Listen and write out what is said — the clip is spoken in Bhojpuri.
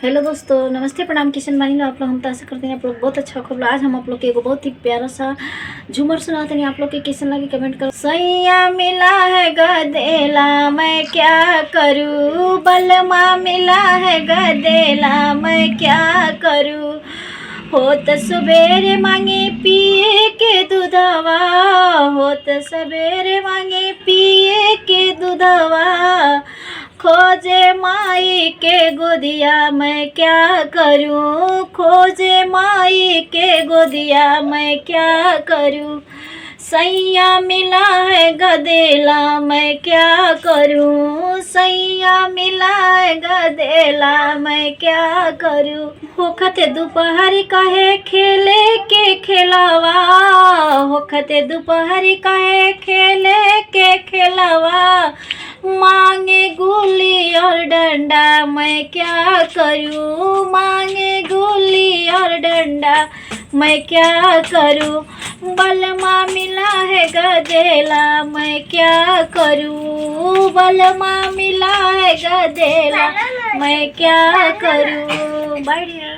हेलो दोस्तों, नमस्ते, प्रणाम। किशन बानी लो आप लोग। हम तो आशा करते हैं आप लोग बहुत अच्छा खबर। आज हम आप लोग के एगो बहुत ही प्यारा सा झूमर सुनाते हैं। आप लोग के किशन लगे कमेंट करो। सैया मिला है गदेला मैं क्या करूँ, बलमा मिला है गदेला मैं क्या करूँ। हो तो सवेरे मांगे पिए के दूधवा, हो तो सवेरे मांगे पिए के दूधवा। खोजे माई के गोदिया मैं क्या करूँ, खोजे माई के गोदिया मैं क्या करूँ। सैया मिला है गदेला मैं क्या करूँ, सैया मिला है गदेला मैं क्या करूँ। होखते दोपहर कहे खेले के खेलावा, होखते दोपहर कहे खेले के खेलावा। मांगे गुल्ली और डंडा मैं क्या करूँ, मांगे गुल्ली और डंडा मैं क्या करूँ। बलमा मिला है गदेला मैं क्या करूँ, बलमा मिला है गदेला मैं क्या करूँ। बढ़िया।